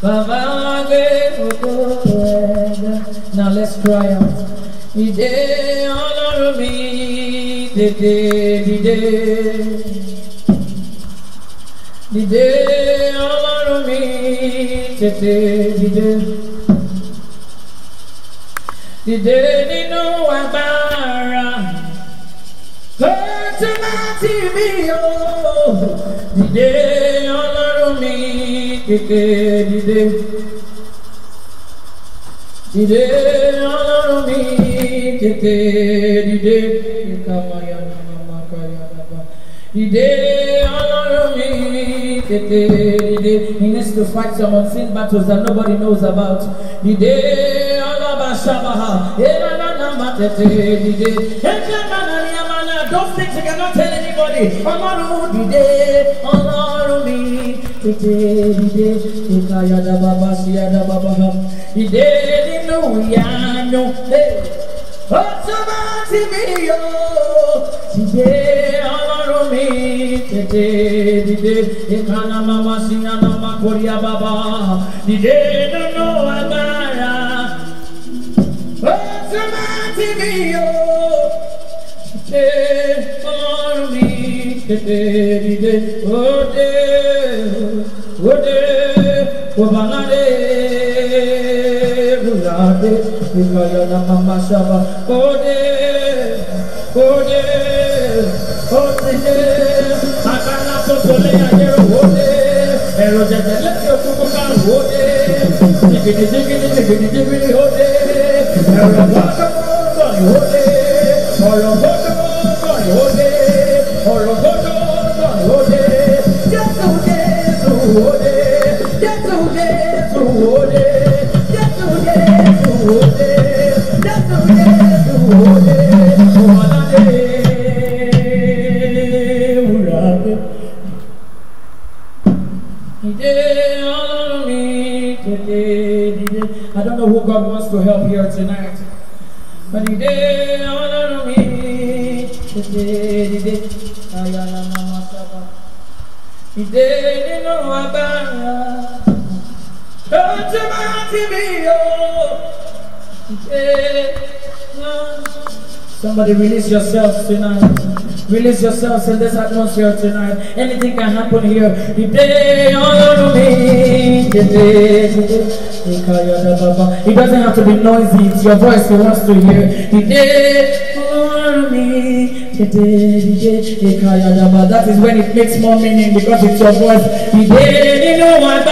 Now let's cry out. The day honor me, the day honor me, the day nínú agbára. Hurt my TV, the day honor me, the day honor me, the day honor me, he needs to fight some unseen battles that nobody knows about. The day those things you cannot tell anybody. Honor the day, honor me, the day, the day, no, hey, what's about me, the day, honor me, the day, mama, sina, mama, korea, baba, the day, no, amara, what's about me, honor me, the day, oh, mama shaba ode akana potole ajero ode ero jele yo kuka ode digidi ode ero baka ode oro baka ode I don't know who God wants to help here tonight, but he did honor me. He did know about somebody release yourselves tonight. Release yourselves in this atmosphere tonight. Anything can happen here. The day honor me. The day. It doesn't have to be noisy. It's your voice he wants to hear. The day honor me. The day. That is when it makes more meaning because it's your voice. The day no one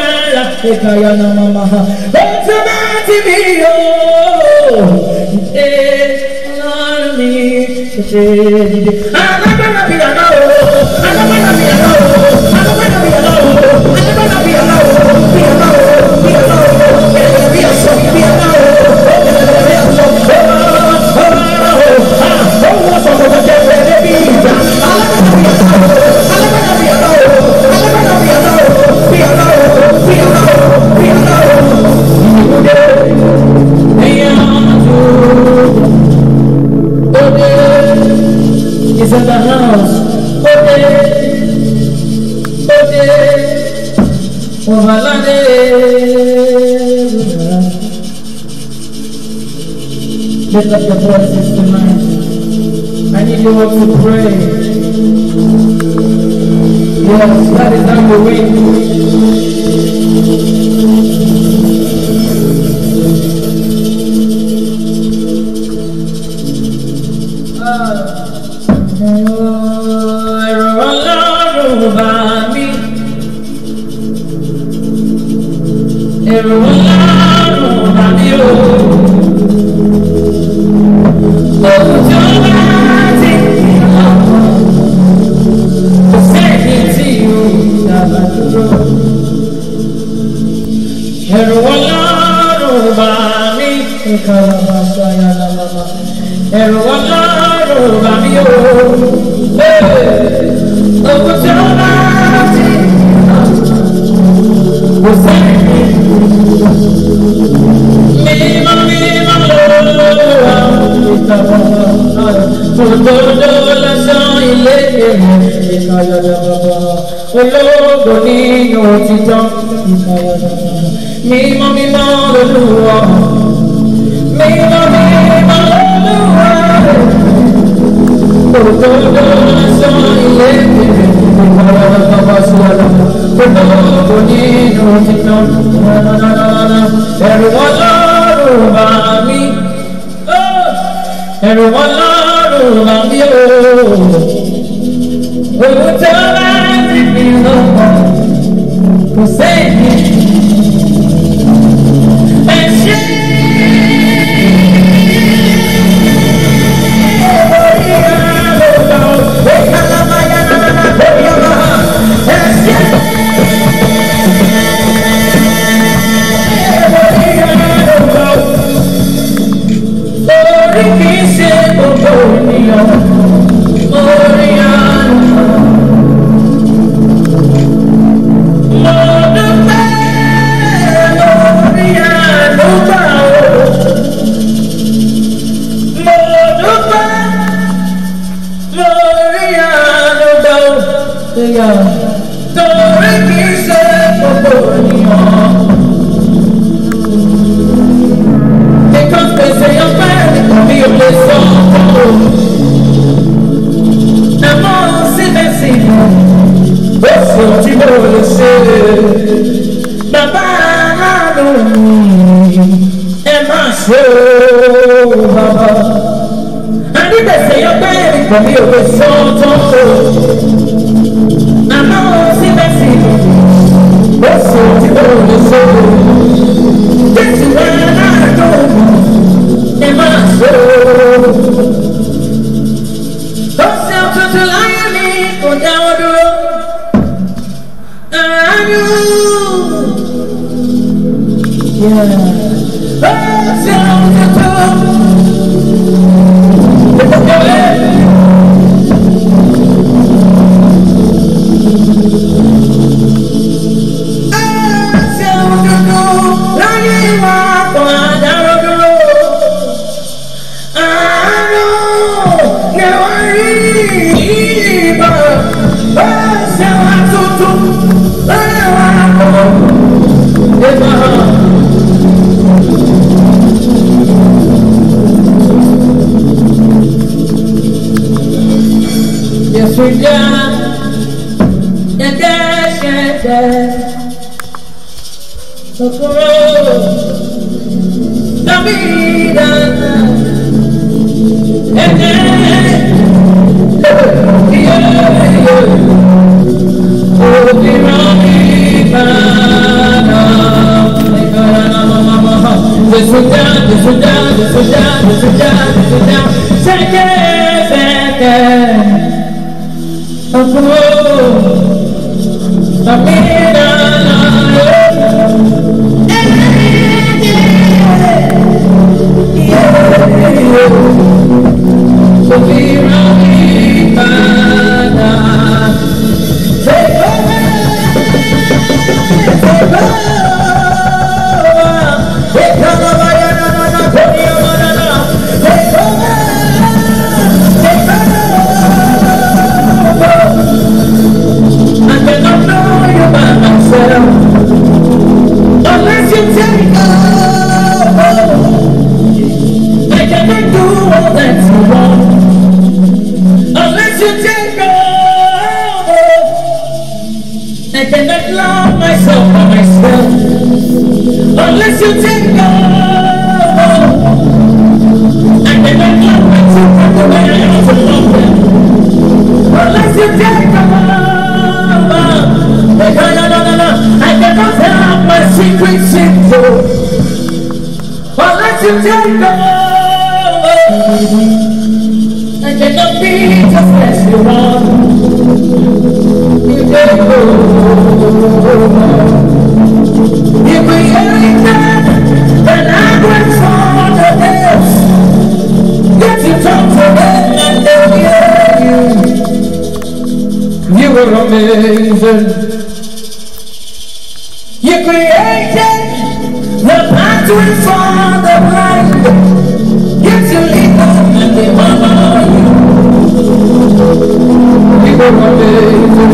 is in the house. Lift up your voices tonight. I need you all to pray. Yes, that is how you win. Ológo nínú òtítọ́. Mímọ́ mímọ́ l'Olúwa. Mímọ́ mímọ́ l'Olúwa. Òdodo lásán ilé kéré. Ìmọ̀ràn bàbá sọ̀rọ̀. Gbogbo nínú iná. Ẹ̀rù Ọlọ́run bà mí. Ẹ̀rù Ọlọ́run bà mí o. Òun tó bá ti fi lọ́pọ̀. Kò sẹ́yìn.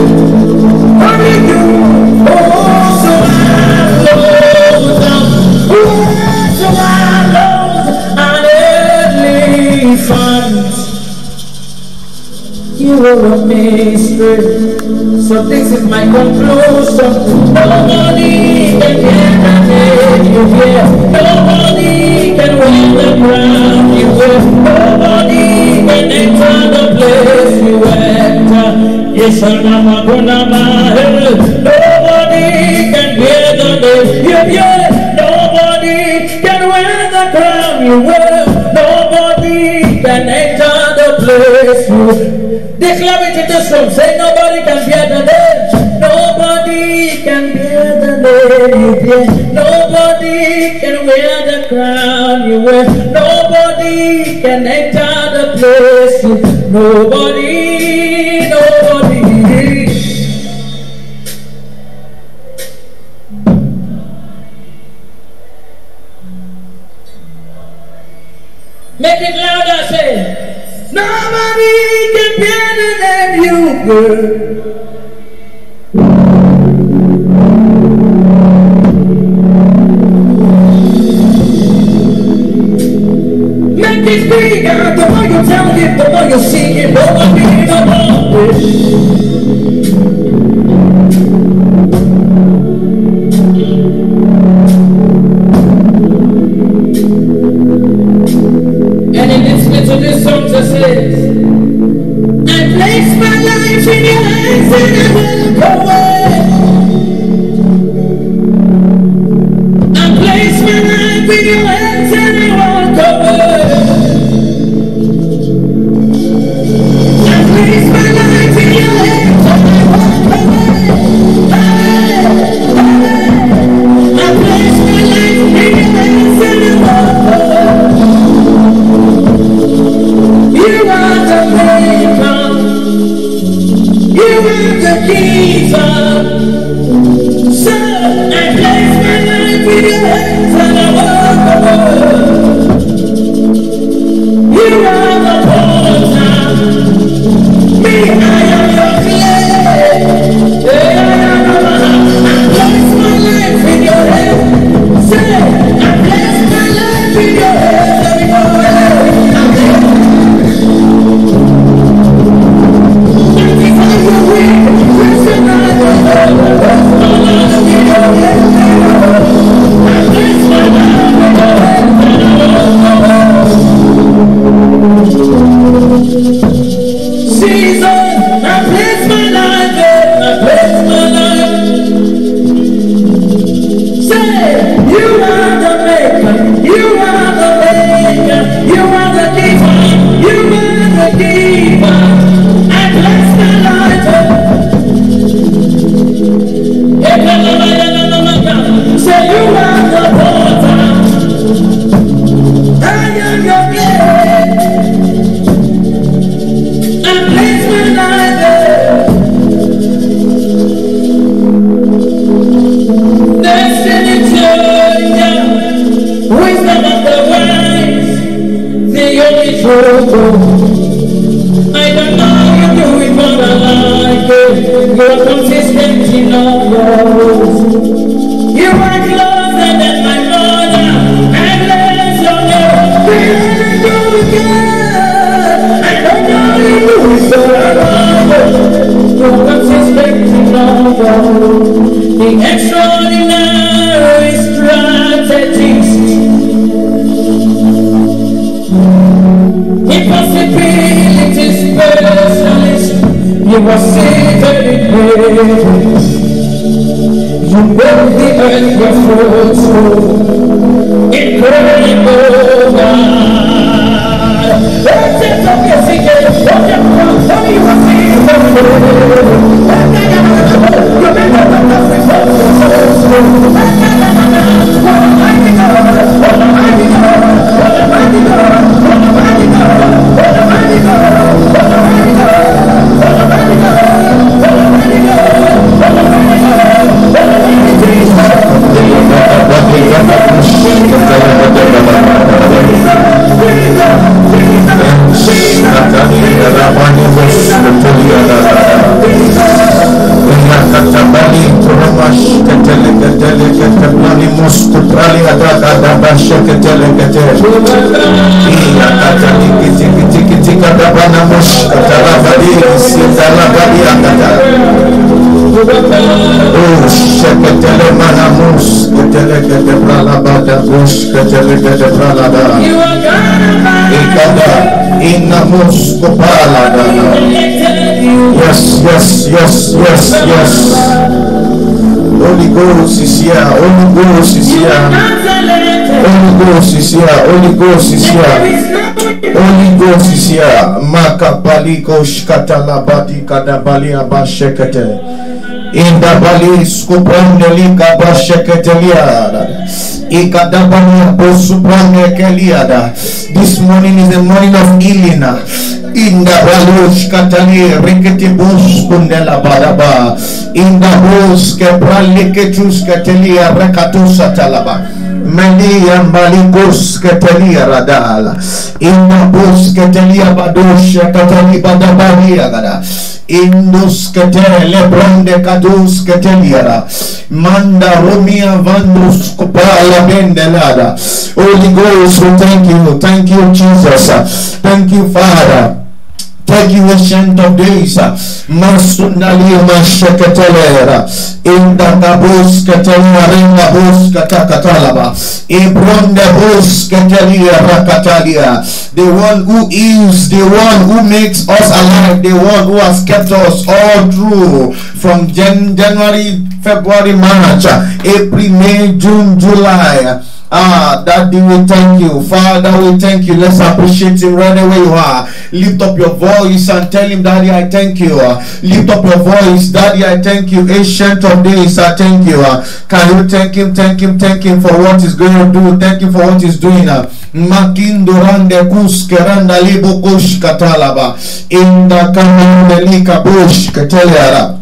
Only you, oh, so I love for a mystery. So this is my conclusion. Nobody can hear the name you hear. Nobody can win the crown you wear. Nobody can enter the place you enter. Yes, nobody can hear the name you hear. Nobody can wear the crown you wear. Nobody can enter the place you declare it in this room. Say nobody can bear the name. Nobody can bear the name you bear. Nobody can wear the crown you wear. Nobody can enter the place you. Nobody. Make it louder, say. Nobody can bear the name you bear. Make it bigger. The more you tell it, the more you sing it. Nobody, and in this little this song that says, I place my life in your hands and I walk away. I place my life in your hands and I walk away. I place my life in your hands and I walk away. I place my life in your hands and I walk away. You are the maker. You are the giver. So I place my life in your hands and I walk away. You are the potter. Me, I am your clay. I place my life in your hands. Say, I place my life in your hands. Let me go. I don't know you do it, but I like it. You're consistent in all your rules. You are closer than my mother. I bless your name. I don't know you do it, but I like it. You're consistent in all your rules. The extraordinary strategies. Impossibilities specialist, you are seated in heaven. You made the earth your footstool. Incredible God. Let's just up your secret. What you want? Tell me you are seated in heaven. You made the earth your footstool. Tikatabanamos, Katalabadi, Sitalabadi, Oh, Shekatele Manamus, Ketelekete Pralabada, Bush, Ketelekete Pralada, Ikada, Inamus, Kopalada. Yes. Holy Ghost is here. Holy Ghost is here. Holy Ghost is here. Holy Ghost is here. Holy Ghost is here. Makapaliko shkatalabadi kadabali abashekete. In the Bali Skupandeli Kabasheketeliada. Ikadabani Posupane Keliada. This morning is the morning of healing. In the Balush Katali Riketi Bush Kundela Badaba. In the Bush Kepraliketus Katelia Rekatusa Talaba. Many Malikos Katelia Radala. In the Bush Katelia Badush Katali Badabaria Gada. Indus Katele Brande Kadus Kateliara. Manda Romia Vandus Kupala Bendelada. Holy Ghost, we thank you. Thank you, Jesus. Thank you, Father. Thank you, Ancient of Days. Masundali Mashakatalera. In the Gabus Catalia, Ringa Bus Catakatalaba. Ibronda Bus Catalia Rakatalia. The one who is, the one who makes us alive, the one who has kept us all through from January, February, March, April, May, June, July. Daddy, we thank you. Father, we thank you. Let's appreciate him right where you are. Lift up your voice and tell him, Daddy, I thank you. Lift up your voice. Daddy, I thank you. Ancient of Days, I thank you. Can you thank him? Thank him for what he's going to do. Thank him for what he's doing. Makindorande kuskeranda libo kush katalaba. In the kamandelika bush kataliara.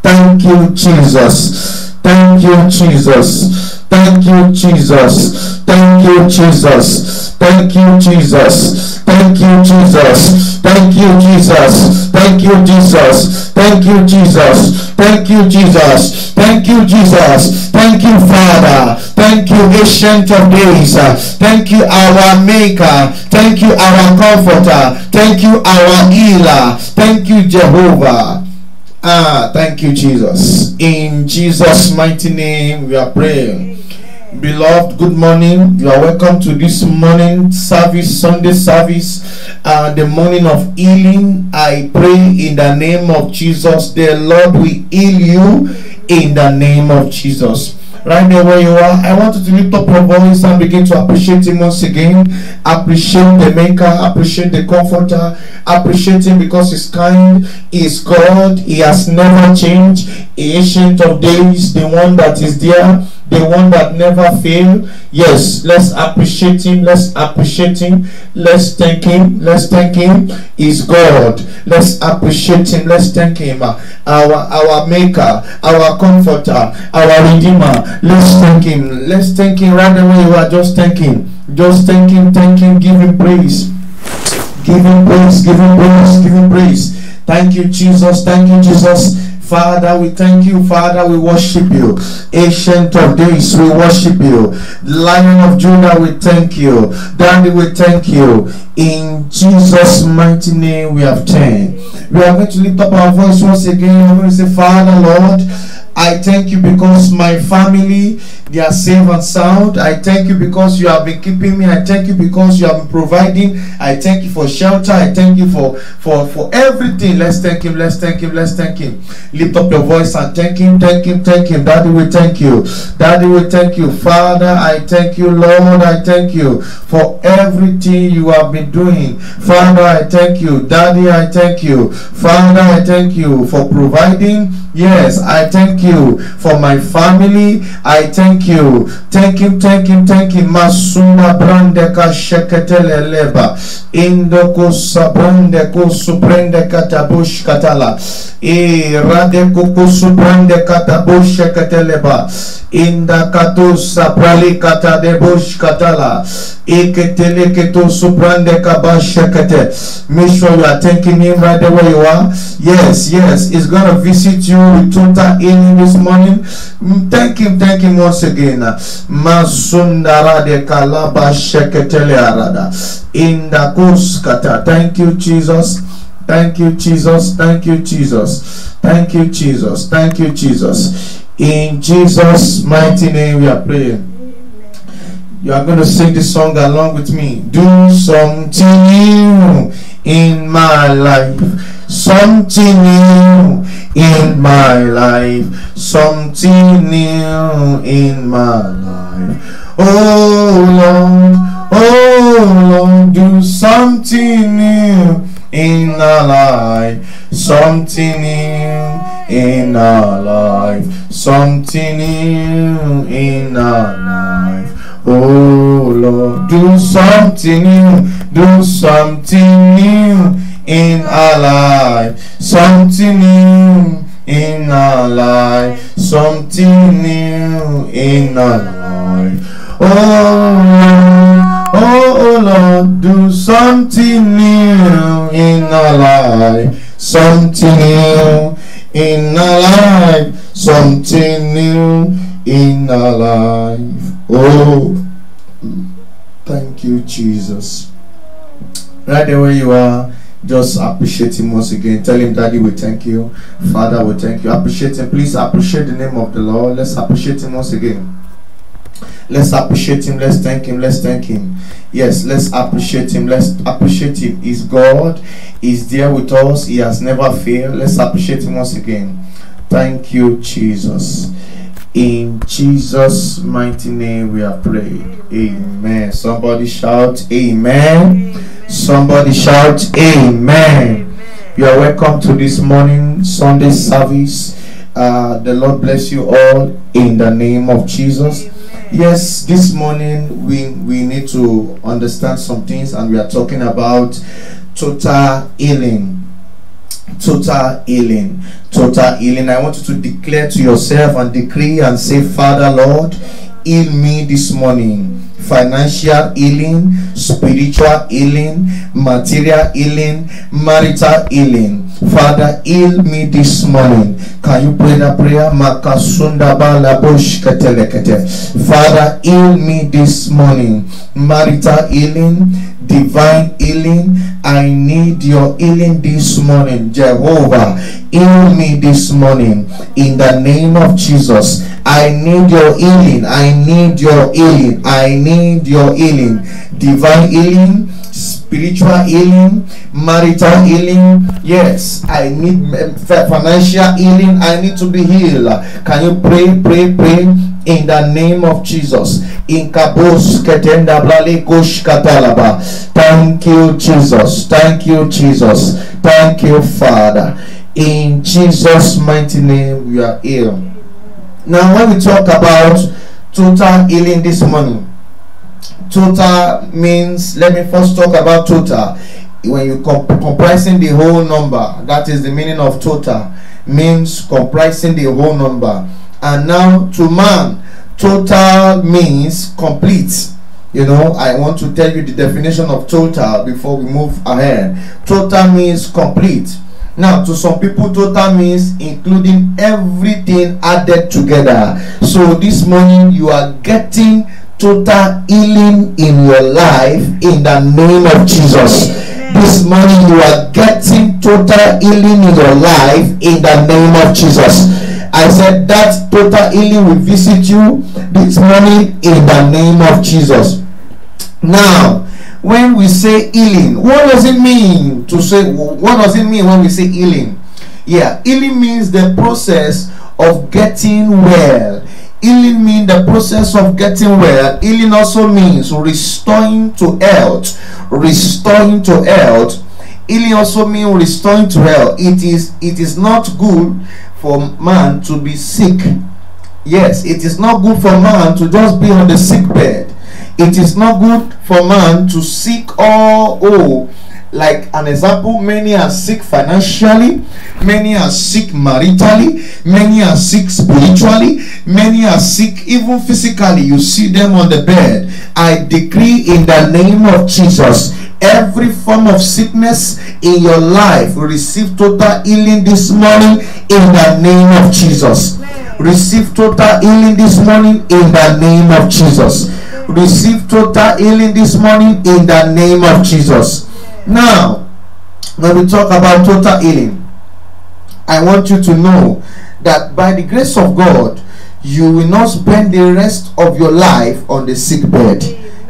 Thank you, Jesus. Thank you, Jesus. Thank you, Jesus. Thank you, Jesus. Thank you, Jesus. Thank you, Jesus. Thank you, Jesus. Thank you, Jesus. Thank you, Jesus. Thank you, Jesus. Thank you, Jesus. Thank you, Father. Thank you, Ancient of Days. Thank you, our Maker. Thank you, our Comforter. Thank you, our Healer. Thank you, Jehovah. Thank you, Jesus. In Jesus' mighty name we are praying. Beloved, good morning. You are welcome to this morning service, Sunday service, the morning of healing. I pray in the name of Jesus, the Lord will heal you in the name of Jesus. Right there where you are, I want you to lift up your voice and begin to appreciate him once again. Appreciate the Maker, appreciate the Comforter, appreciate him because he's kind, he is God, he has never changed, Ancient of Days, the one that is there, the one that never failed. Yes, let's appreciate him. Let's appreciate him. Let's thank him. Let's thank him. He's God. Let's appreciate him. Let's thank him. Our Maker, our Comforter, our Redeemer. Let's thank him. Let's thank him right away. You are just thank him. Just thank him. Thank him. Give him praise. Give him praise. Give him praise. Give him praise. Thank you, Jesus. Thank you, Jesus. Father, we thank you. Father, we worship you. Ancient of Days, we worship you. Lion of Judah, we thank you. Daddy, we thank you. In Jesus' mighty name we have turned. We are going to lift up our voice once again. We're going to say, Father, Lord, I thank you because my family, they are safe and sound. I thank you because you have been keeping me. I thank you because you have been providing. I thank you for shelter. I thank you for everything. Let's thank him. Let's thank him. Let's thank him. Lift up your voice and thank him. Thank him. Thank him. Daddy, we thank you. Daddy, we thank you. Father, I thank you. Lord, I thank you for everything you have been doing. Father, I thank you. Daddy, I thank you. Father, I thank you for providing. Yes, I thank you for my family. I thank you. Thank him, thank him, thank him. Masuna brande ka sheketele leba. Indoko sabrande ko suprende katabush katala. Rade ko suprende katabush sheketele ba. Inda katu saprali kata debush katala. Make sure you are thanking him right there where you are. Yes, he's gonna visit you with total healing this morning. Thank him once again. Masundara de kalaba sheketele arada inda kuskata. Thank you, Jesus. Thank you, Jesus. Thank you, Jesus. Thank you, Jesus. Thank you, Jesus. In Jesus' mighty name we are praying. You are going to sing this song along with me. Do something new in my life. Something new in my life. Something new in my life. Oh Lord, do something new in our life. Something new in our life. Something new in our life. Oh Lord, do something new, do something new in our life, something new in our life, something new in our life. Oh Lord, do something new in our life, something new in our life, something new in our life. Oh, thank you, Jesus. Right there where you are, just appreciate him once again. Tell him, Daddy, we thank you. Father, we thank you. Appreciate him. Please appreciate the name of the Lord. Let's appreciate him once again. Let's appreciate him. Let's thank him. Let's thank him. Yes, let's appreciate him. Let's appreciate him. He's God. He's there with us. He has never failed. Let's appreciate him once again. Thank you, Jesus. In Jesus' mighty name we are prayed. Amen. Somebody shout amen. Somebody shout amen. You are welcome to this morning Sunday service. The Lord bless you all in the name of Jesus. Yes, this morning we need to understand some things, and we are talking about total healing. Total healing. Total healing. I want you to declare to yourself and decree and say, Father Lord, heal me this morning. Financial healing, spiritual healing, material healing, marital healing. Father, heal me this morning. Can you pray that prayer? Father, heal me this morning. Marital healing, divine healing. I need your healing this morning. Jehovah, heal me this morning in the name of Jesus. I need your healing. I need your healing. I need your healing. Divine healing, spiritual healing, marital healing. Yes, I need financial healing. I need to be healed. Can you pray in the name of Jesus? In Kabos Ketenda Blali Kush Katalaba. Thank you, Jesus. Thank you, Jesus. Thank you, Father. In Jesus' mighty name we are healed. Now, when we talk about total healing this morning, total means, let me first talk about total. When you comprising the whole number, that is the meaning of total, means comprising the whole number. And now to man, total means complete. You know, I want to tell you the definition of total before we move ahead. Total means complete. Now, to some people, total means including everything added together. So this morning you are getting total healing in your life in the name of Jesus. This morning you are getting total healing in your life in the name of Jesus. I said that total healing will visit you this morning in the name of Jesus. Now, when we say healing, what does it mean to say? What does it mean when we say healing? Yeah, healing means the process of getting well. Healing means the process of getting well. Healing also means restoring to health. Restoring to health. Healing also means restoring to health. It is not good for man to be sick. Yes, it is not good for man to just be on the sick bed. It is not good for man to seek Like an example, many are sick financially, many are sick maritally, many are sick spiritually, many are sick even physically. You see them on the bed. I decree in the name of Jesus, every form of sickness in your life will receive total healing this morning in the name of Jesus. Receive total healing this morning in the name of Jesus. Receive total healing this morning in the name of Jesus. Now, when we talk about total healing, I want you to know that by the grace of God, you will not spend the rest of your life on the sick bed.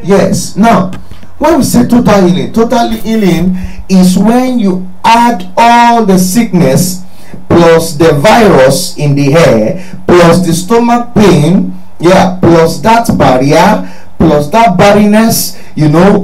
Yes. Now, when we say total healing is when you add all the sickness plus the virus in the hair plus the stomach pain, plus that barrier, plus that barrenness,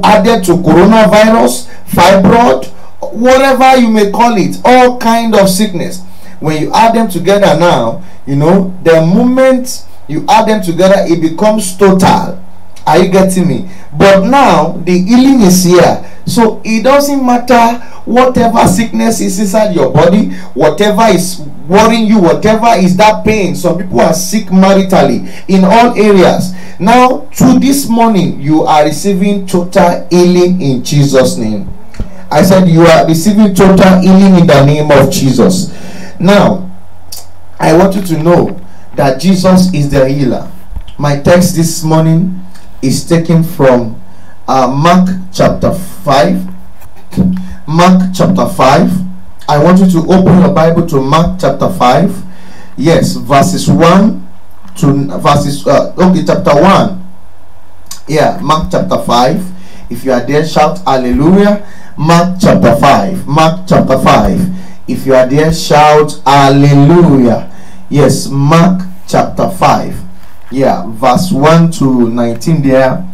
added to coronavirus, fibroid, whatever you may call it, all kind of sickness. When you add them together now, the moment you add them together, it becomes total. Are you getting me? But now the healing is here. So it doesn't matter whatever sickness is inside your body, whatever is worrying you, whatever is that pain. Some people are sick maritally in all areas. Now, through this morning, you are receiving total healing in Jesus' name. I said you are receiving total healing in the name of Jesus. Now, I want you to know that Jesus is the healer. My text this morning is taken from Mark chapter 5. Mark chapter 5. I want you to open your Bible to Mark chapter 5. Yes, verses 1 to chapter 1. Mark chapter 5. If you are there, shout hallelujah. Mark chapter 5. Mark chapter 5. If you are there, shout hallelujah. Yes, Mark chapter 5. Verse 1 to 19 there.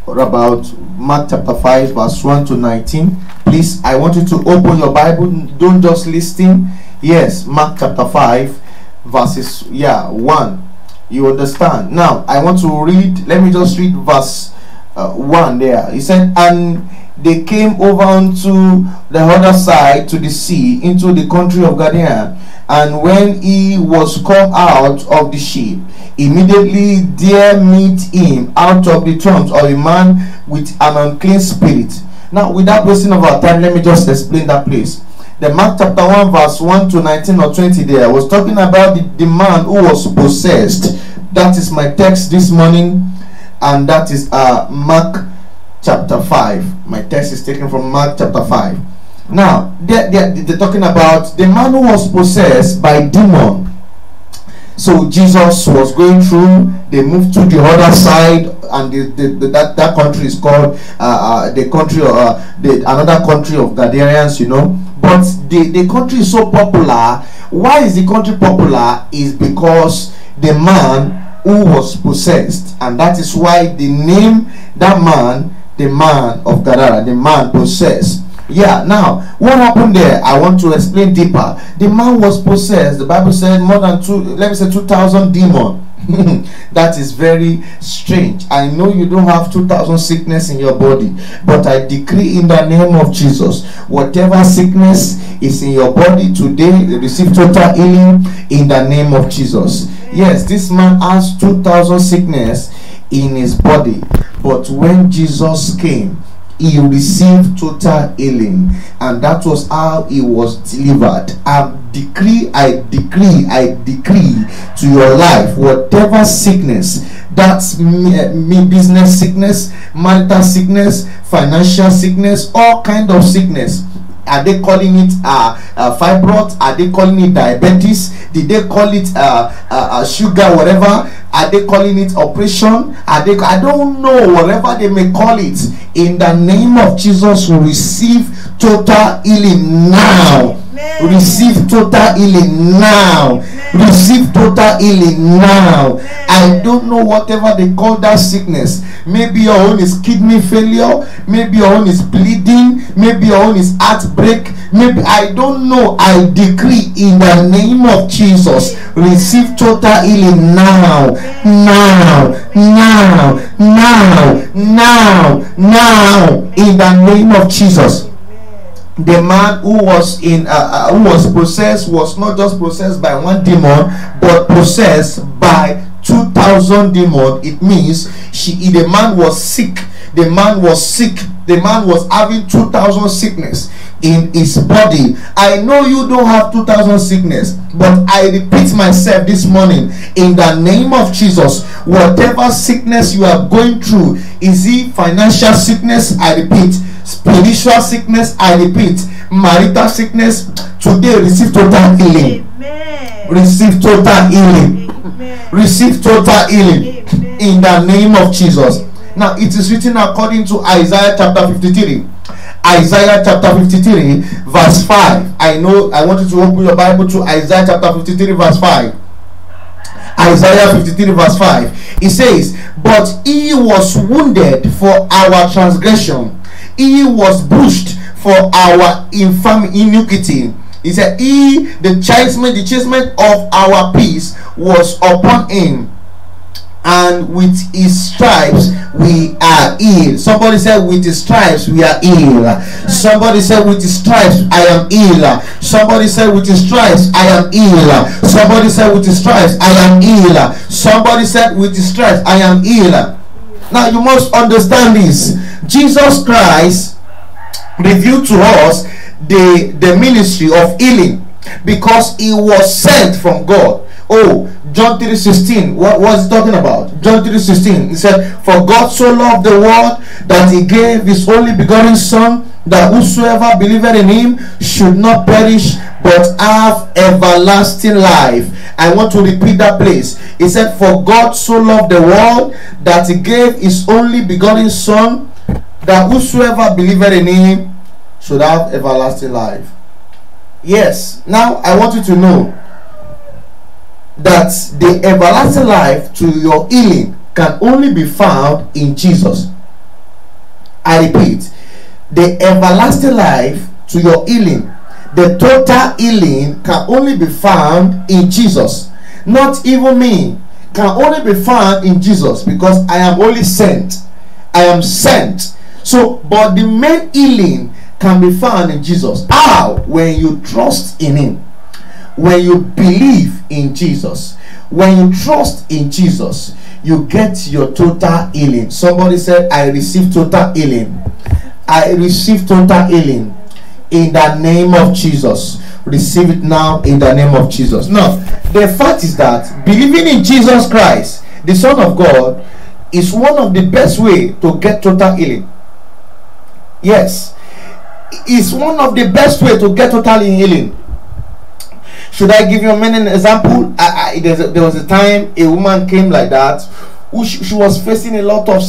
Or about Mark chapter 5, verse 1 to 19. Please, I want you to open your Bible. Don't just listen. Yes, Mark chapter 5, verses 1. You understand? Now, I want to read. Let me just read verse 1 there. He said, and they came over unto the other side to the sea, into the country of Galilee. And when he was come out of the ship, immediately there meet him out of the tombs of a man with an unclean spirit. Now, without wasting of our time, let me just explain that place. The Mark chapter 1, verse 1 to 19 or 20 there was talking about the man who was possessed. That is my text this morning, and that is Mark chapter 5. My text is taken from Mark chapter 5. Now, they're talking about the man who was possessed by demon. So Jesus was going through, they moved to the other side, and that country is called the country of another country of Gadareans, But the country is so popular. Why is the country popular? Is because the man who was possessed, and that is why they name that man the man of Gadara, the man possessed. Now what happened there? I want to explain deeper. The man was possessed. The Bible said more than 2,000 demons. That is very strange. I know you don't have 2,000 sickness in your body, but I decree in the name of Jesus, whatever sickness is in your body today, receive total healing in the name of Jesus. Yes, this man has 2,000 sickness in his body, but when Jesus came, he received total healing, and that was how he was delivered. I decree to your life, whatever sickness, that's business sickness, marital sickness, financial sickness, all kind of sickness. Are they calling it fibroid? Are they calling it diabetes? Did they call it sugar, whatever? Are they calling it operation? I don't know, whatever they may call it. In the name of Jesus, we receive total healing now. Amen. Receive total healing now. Amen. Receive total healing now. Amen. I don't know whatever they call that sickness. Maybe your own is kidney failure. Maybe your own is bleeding. Maybe your own is heartbreak. Maybe, I don't know. I decree in the name of Jesus, receive total healing now. Now. In the name of Jesus. the man who was who was possessed was not just possessed by one demon, but possessed by 2,000 demons. It means the man was sick. The man was sick. The man was having 2,000 sickness in his body. I know you don't have 2,000 sickness, but I repeat myself this morning in the name of Jesus. Whatever sickness you are going through, is it financial sickness? I repeat. Spiritual sickness, I repeat. Marital sickness, today receive total healing. Amen. Receive total healing. Amen. Receive total healing. Amen. In the name of Jesus. Now it is written according to Isaiah chapter 53. Isaiah chapter 53 verse 5. I want you to open your Bible to Isaiah chapter 53 verse 5. Isaiah 53 verse 5. It says, "But he was wounded for our transgression, he was bruised for our iniquity." He said, the chastisement of our peace was upon him, and with his stripes we are healed. Somebody said, with his stripes we are healed. Somebody said, with his stripes I am healed. Somebody said, with his stripes I am healed. Somebody said, with his stripes I am healed. Somebody said, with his stripes I am healed. Now you must understand this. Jesus Christ revealed to us the ministry of healing, because he was sent from God. Oh, John 3:16. What was he talking about? John 3:16. He said, "For God so loved the world that he gave his only begotten Son, that whosoever believeth in him should not perish but have everlasting life." I want to repeat that place. He said, "For God so loved the world that he gave his only begotten Son, that whosoever believeth in him should have everlasting life." Yes. Now I want you to know that the everlasting life to your healing can only be found in Jesus. I repeat, the everlasting life to your healing, the total healing, can only be found in Jesus. Not even me. Can only be found in Jesus, because I am only sent. I am sent. So, but the main healing can be found in Jesus. How? When you trust in him. When you believe in Jesus, when you trust in Jesus, you get your total healing. Somebody said, I receive total healing. I receive total healing in the name of Jesus. Receive it now in the name of Jesus. Now, the fact is that believing in Jesus Christ, the Son of God, is one of the best way to get total healing. Yes, it's one of the best way to get total healing. Should I give you a minute example? There was a time a woman came like that. She was facing a lot of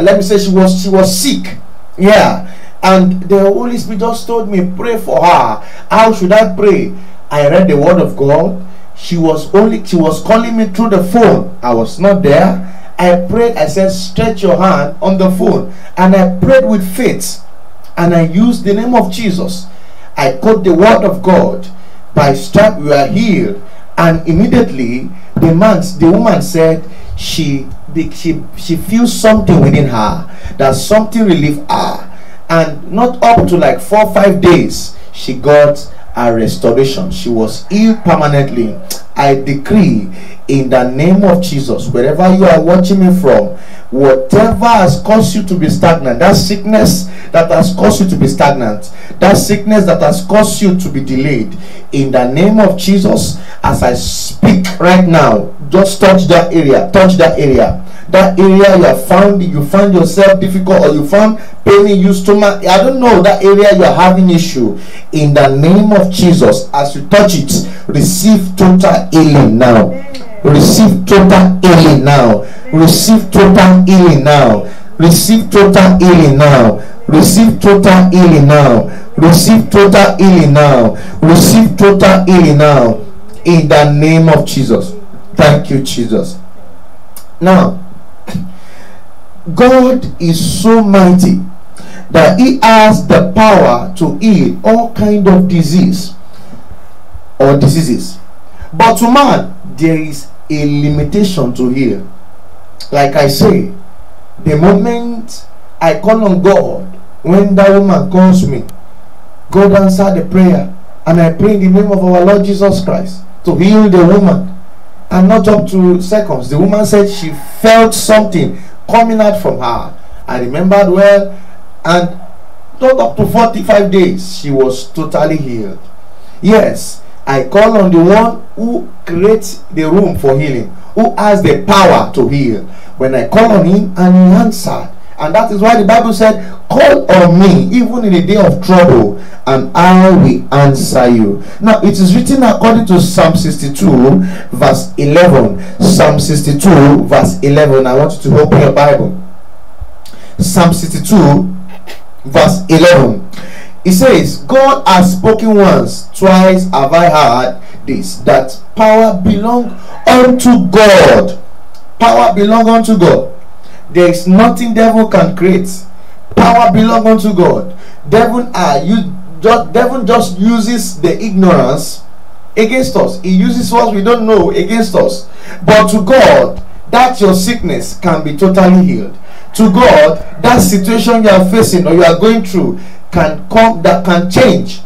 let me say she was sick. Yeah, and the Holy Spirit just told me, pray for her. How should I pray? I read the word of God. She was calling me through the phone. I was not there. I prayed. I said, stretch your hand on the phone, and I prayed with faith, and I used the name of Jesus. I quote the word of God. By stripes we are healed. And immediately the woman said she feels something within her, that something relieved her, and not up to like 4 or 5 days she got a restoration. She was healed permanently. I decree in the name of Jesus, wherever you are watching me from, whatever has caused you to be stagnant, that sickness that has caused you to be stagnant, that sickness that has caused you to be delayed, in the name of Jesus, as I speak right now, just touch that area. Touch that area. That area you find yourself difficult, or you found pain in your stomach. I don't know, that area you are having issue. In the name of Jesus, as you touch it, receive total healing now. Receive total healing now. Receive total healing now. Receive total healing now. Receive total healing now. Receive total healing now. Receive total healing now. In the name of Jesus. Thank you, Jesus. Now, God is so mighty that he has the power to heal all kind of disease or diseases. But to man, there is a limitation to heal. Like I say, the moment I call on God, when that woman calls me, God answered the prayer, and I pray in the name of our Lord Jesus Christ to heal the woman. And not up to seconds, the woman said she felt something coming out from her. I remembered well, and not up to 45 days, she was totally healed. Yes, I call on the one who creates the room for healing, who has the power to heal. When I call on him, and he answered. And that is why the Bible said, call on me even in the day of trouble, and I will answer you. Now it is written according to Psalm 62 verse 11. Psalm 62 verse 11. I want you to open your Bible. Psalm 62 verse 11. It says, God has spoken once, twice have I heard this, that power belong unto God. Power belong unto God. There is nothing devil can create. Power belong unto God. Devil just uses the ignorance against us. He uses what we don't know against us. But to God, that your sickness can be totally healed. To God, that situation you are facing or you are going through can come, that can change.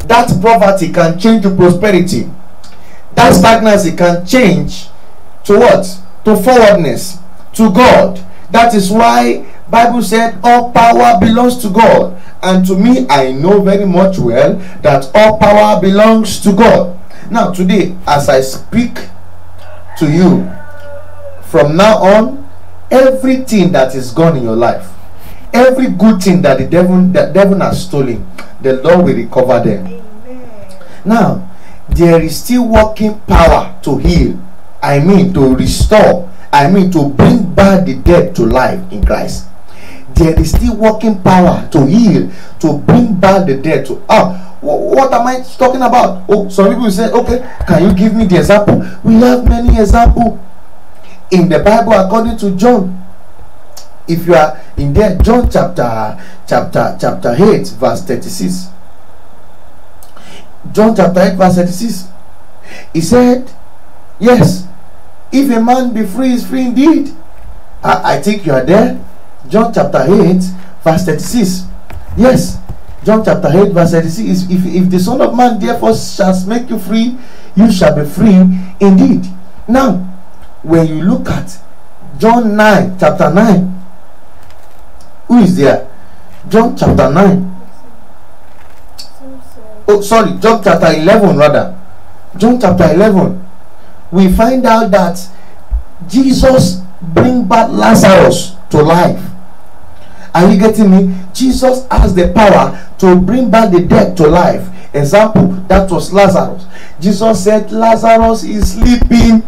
That poverty can change to prosperity. That stagnancy can change to what? To forwardness. To God. That is why Bible said all power belongs to God. And to me, I know very much well that all power belongs to God. Now today, as I speak to you, from now on, everything that is gone in your life, every good thing that the devil has stolen, the Lord will recover them. Amen. Now, there is still working power to heal. I mean to restore. I mean to bring back the dead to life in Christ. There is still working power to heal, to bring back the dead to... what am I talking about? Oh, some people say, okay, can you give me the example? We have many examples in the Bible according to John. If you are in there, John chapter 8 verse 36. John chapter 8 verse 36. He said, yes, if a man be free, is free indeed. I think you are there. John chapter 8 verse 36. Yes, John chapter 8 verse 36. If the Son of Man therefore shall make you free, you shall be free indeed. Now, when you look at John 9, chapter 9, who is there? John chapter 9. Oh, sorry, John chapter 11 rather. John chapter 11. We find out that Jesus bring back Lazarus to life. Are you getting me? Jesus has the power to bring back the dead to life. Example, that was Lazarus. Jesus said, Lazarus is sleeping.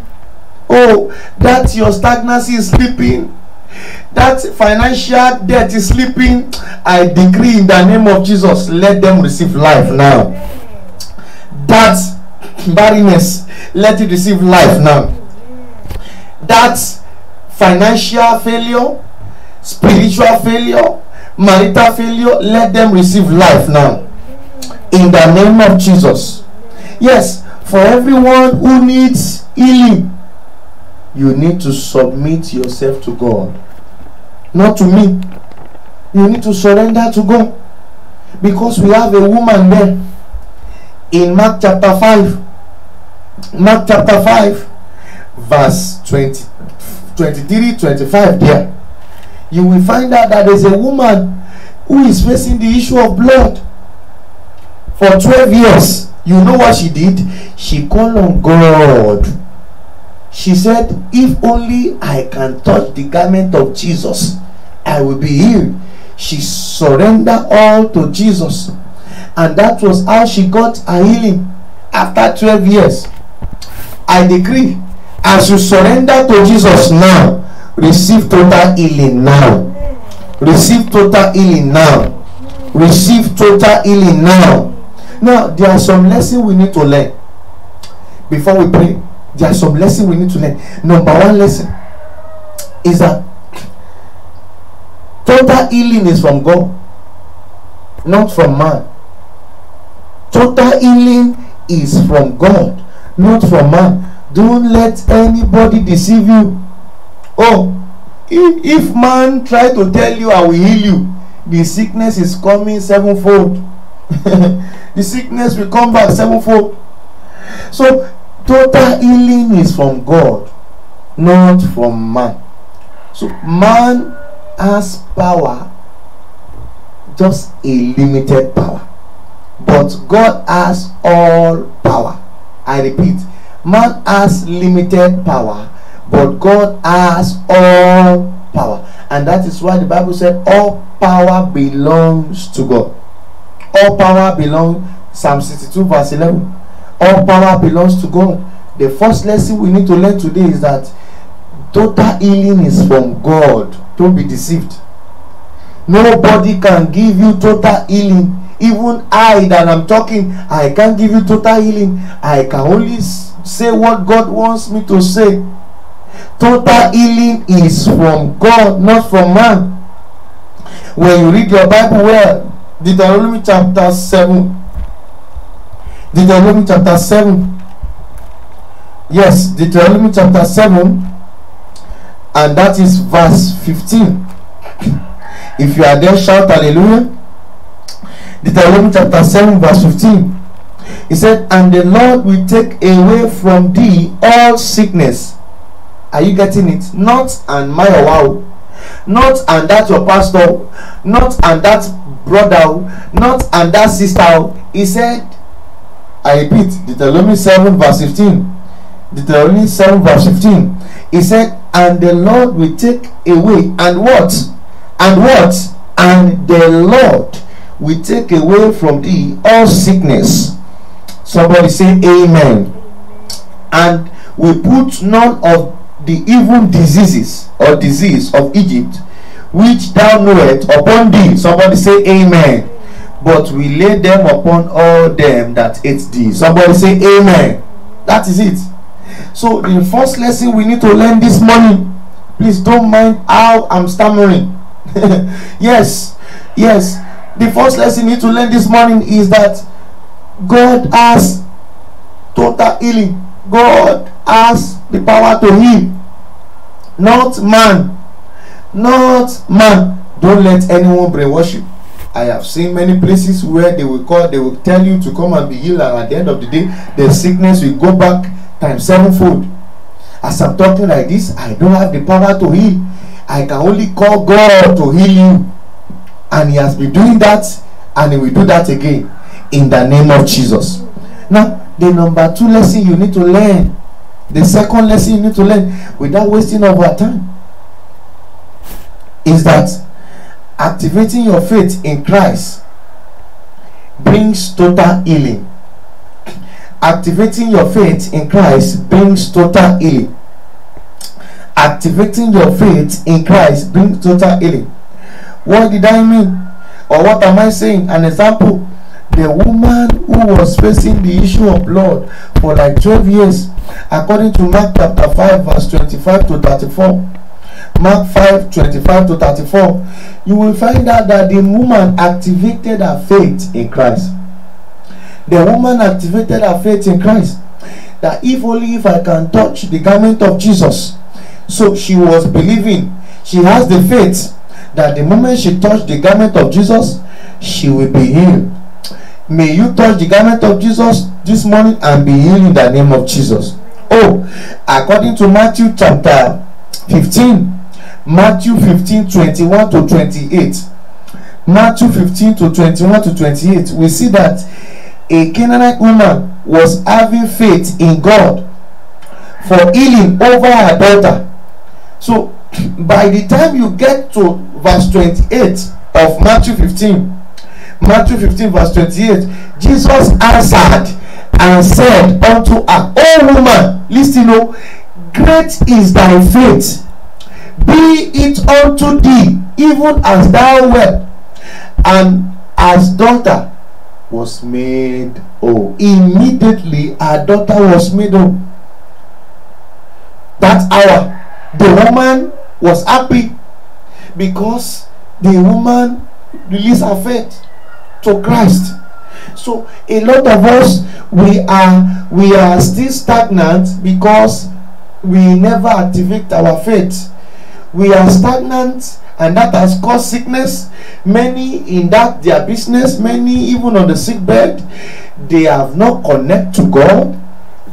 Oh, that your stagnancy is sleeping. That financial debt is sleeping. I decree in the name of Jesus, let them receive life now. That barrenness, let it receive life now. That financial failure, spiritual failure, marital failure, let them receive life now. In the name of Jesus. Yes, for everyone who needs healing, you need to submit yourself to God. Not to me. You need to surrender to God. Because we have a woman there in Mark chapter 5. Mark chapter 5 verse 23, 25 there. You will find out that there's a woman who is facing the issue of blood for 12 years. You know what she did? She called on God. She said, if only I can touch the garment of Jesus, I will be healed. She surrendered all to Jesus. And that was how she got her healing after 12 years. I decree, as you surrender to Jesus now, receive total healing now. Receive total healing now. Receive total healing now. Now, there are some lessons we need to learn. Before we pray, there are some lessons we need to learn. Number one lesson is that total healing is from God, not from man. Total healing is from God, not from man. Don't let anybody deceive you. Oh, if man try to tell you I will heal you, the sickness is coming sevenfold. The sickness will come back sevenfold. So total healing is from God, not from man. So man has power, just a limited power, but God has all power. I repeat, man has limited power, but God has all power. And that is why the Bible said all power belongs to God. All power belongs, Psalm 62 verse 11. All power belongs to God. The first lesson we need to learn today is that total healing is from God. Don't be deceived. Nobody can give you total healing. Even I that I'm talking, I can't give you total healing. I can only say what God wants me to say. Total healing is from God, not from man. When you read your Bible well, Deuteronomy chapter 7. Deuteronomy chapter 7. Yes, Deuteronomy chapter 7, and that is verse 15. If you are there, shout hallelujah. Deuteronomy chapter 7 verse 15. He said, and the Lord will take away from thee all sickness. Are you getting it? Not and my wow. Not and that your pastor. Not and that brother. Not and that sister. He said, I repeat, Deuteronomy 7 verse 15. Deuteronomy 7 verse 15. He said, and the Lord will take away, and what? And what? And the Lord will take away from thee all sickness. Somebody say amen. And we put none of the evil diseases or disease of Egypt, which thou knowest, upon thee. Somebody say amen. But we lay them upon all them that ate thee. Somebody say amen. That is it. So the first lesson we need to learn this morning, please don't mind how I'm stammering. yes. The first lesson you need to learn this morning is that God has total healing. God has the power to heal, not man. Not man. Don't let anyone brainwash you. I have seen many places where they will tell you to come and be healed, and at the end of the day, the sickness will go back times sevenfold. As I'm talking like this, I don't have the power to heal. I can only call God to heal you, and He has been doing that, and He will do that again in the name of Jesus. Now, the number 2 lesson you need to learn, the second lesson you need to learn without wasting of our time, is that activating your faith in Christ brings total healing. Activating your faith in Christ brings total healing. Activating your faith in Christ brings total healing. What did I mean? Or what am I saying? An example: the woman who was facing the issue of blood for like 12 years, according to Mark chapter 5 verse 25 to 34. Mark 5 25 to 34, you will find out that the woman activated her faith in Christ. The woman activated her faith in Christ, that if I can touch the garment of Jesus. So she was believing, she has the faith that the moment she touched the garment of Jesus, she will be healed. May you touch the garment of Jesus this morning and be healed in the name of Jesus. Oh, according to Matthew chapter 15, Matthew 15 21 to 28. Matthew 15 to 21 to 28. We see that a Canaanite woman was having faith in God for healing over her daughter. So by the time you get to verse 28 of Matthew 15 verse 28, Jesus answered and said unto her, O woman, listen, great is thy faith, be it unto thee even as thou wilt. And as daughter was made whole. Immediately her daughter was made whole. That hour, the woman was happy because the woman released her faith to Christ. So a lot of us, we are still stagnant because we never activate our faith. we are stagnant, and that has caused sickness. Many in that their business, many even on the sick bed, they have not connected to God.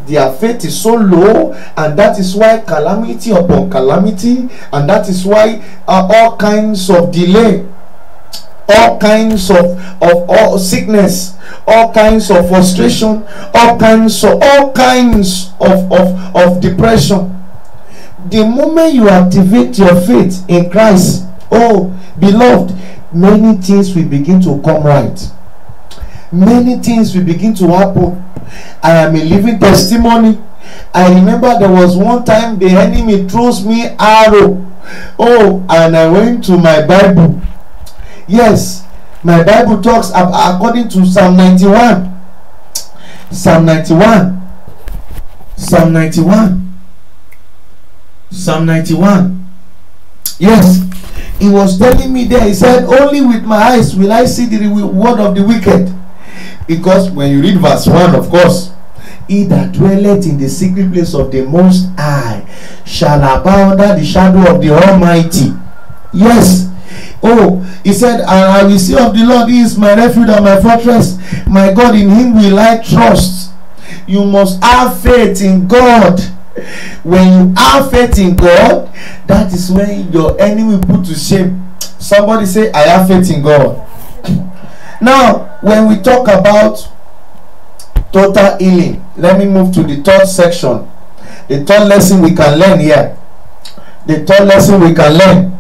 Their faith is so low, and that is why calamity upon calamity, and that is why all kinds of delay, all kinds of sickness, all kinds of frustration, all kinds of depression. The moment you activate your faith in Christ, oh beloved, many things will begin to come right. Many things will begin to happen. I am a living testimony. I remember there was one time the enemy throws me arrow. Oh, and I went to my Bible. Yes, my Bible talks according to Psalm 91. Psalm 91. Psalm 91. Psalm 91. Yes, he was telling me there. He said, only with my eyes will I see the reward of the wicked. Because when you read verse 1, of course, he that dwelleth in the secret place of the Most High shall abide under the shadow of the Almighty. Yes. Oh, he said, and I will say of the Lord, he is my refuge and my fortress. My God, in him will I trust. You must have faith in God. When you have faith in God, that is when your enemy will put to shame. Somebody say, I have faith in God. Now, when we talk about total healing, let me move to the third section. The third lesson we can learn here. The third lesson we can learn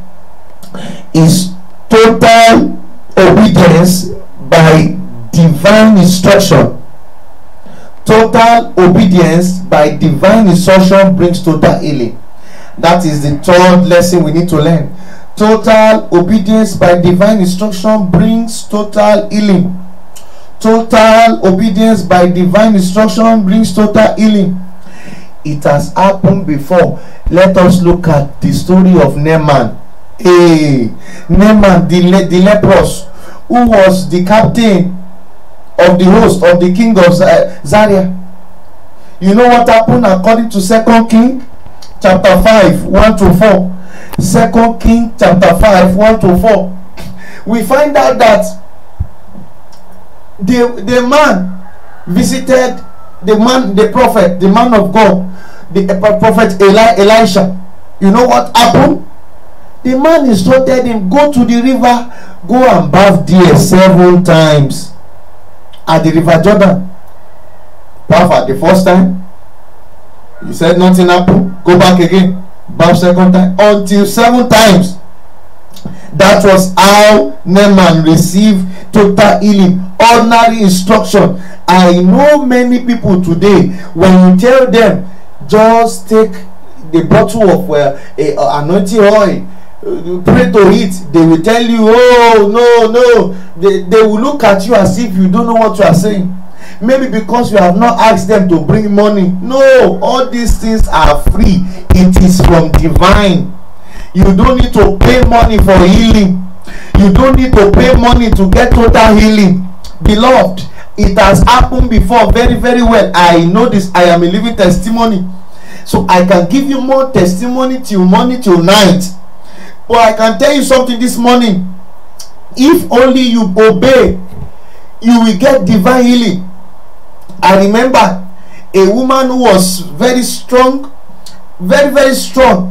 is total obedience by divine instruction. Total obedience by divine instruction brings total healing. That is the third lesson we need to learn. Total obedience by divine instruction brings total healing. Total obedience by divine instruction brings total healing. It has happened before. Let us look at the story of Naaman. Naaman, the leprous, who was the captain of the host of the king of Syria. You know what happened according to 2 Kings chapter 5, 1 to 4. 2 Kings chapter 5, 1 to 4. We find out that the man visited the prophet, the man of God, the prophet Elisha. You know what happened? The man instructed him, go to the river, go and bath there 7 times at the river Jordan. Bath at the first time, he said nothing happened. Go back again, bath second time, until 7 times. That was how Naaman received total healing. Ordinary instruction. I know many people today, when you tell them just take the bottle of anointing oil, pray to it, they will tell you, oh no, they will look at you as if you don't know what you are saying. Maybe because you have not asked them to bring money. No, all these things are free. It is from divine. You don't need to pay money for healing. You don't need to pay money to get total healing. Beloved, it has happened before very, very well. I know this. I am a living testimony. So I can give you more testimony till morning, till night. But I can tell you something this morning. If only you obey, you will get divine healing. I remember a woman who was very strong, very, very strong.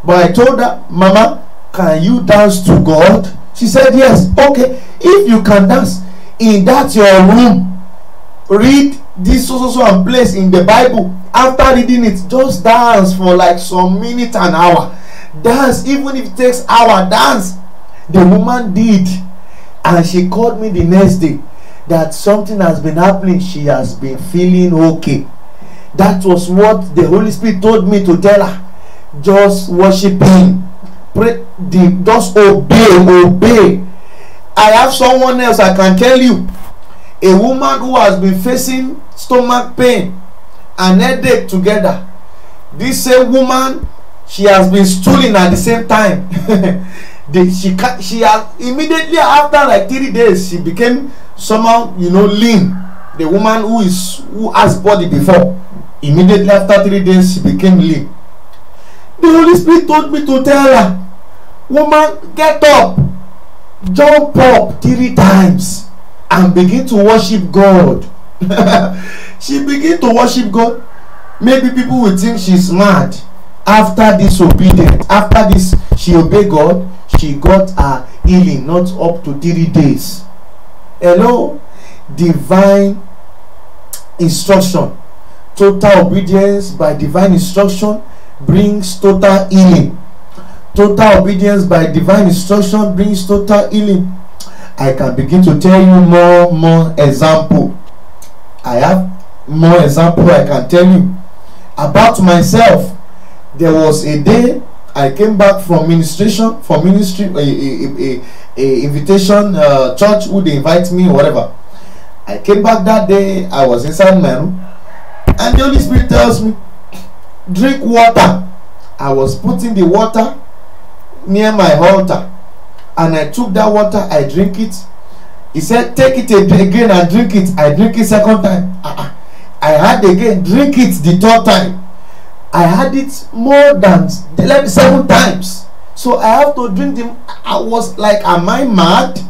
But I told her, Mama, can you dance to God? She said, yes. Okay, if you can dance in that your room, read this so and place in the Bible. After reading it, just dance for like some minute, an hour. Dance, even if it takes hour, dance. The woman did, and she called me the next day that something has been happening. She has been feeling okay. That was what the Holy Spirit told me to tell her. Just worship Him, pray, just obey. I have someone else I can tell you, a woman who has been facing stomach pain and headache together. This same woman, she has been stooling at the same time. She has immediately after like 3 days, she became somehow, lean. The woman who has body before, immediately after 3 days, she became lean. The Holy Spirit told me to tell her, woman, get up, jump up 3 times and begin to worship God. She began to worship God. Maybe people will think she's mad. After disobedience, after this, she obeyed God, she got her healing, not up to 3 days. Hello? Divine instruction. Total obedience by divine instruction brings total healing. Total obedience by divine instruction brings total healing. I can begin to tell you more example. I have more example I can tell you about myself. There was a day I came back from ministration, from ministry, a invitation church would invite me or whatever. I came back that day. I was inside my room, and the Holy Spirit tells me, drink water. I was putting the water near my altar, and I took that water, I drink it. He said, take it again and drink it. I drink it second time. I had again, drink it the 3rd time. I had it more than 7 times. So I have to drink them. I was like, am I mad?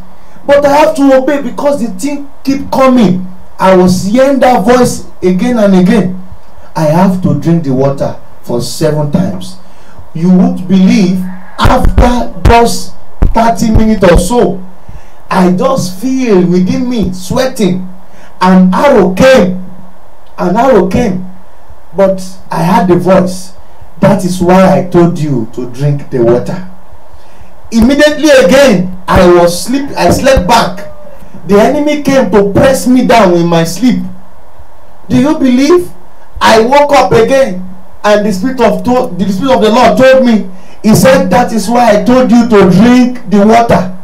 But I have to obey because the thing keep coming. I was hearing that voice again and again. I have to drink the water for 7 times. You won't believe, after just 30 minutes or so, I just feel within me sweating. An arrow came. An arrow came. But I had the voice. That is why I told you to drink the water. Immediately again, I slept back. The enemy came to press me down in my sleep. Do you believe? I woke up again, and the Spirit of the Lord told me. He said, that is why I told you to drink the water.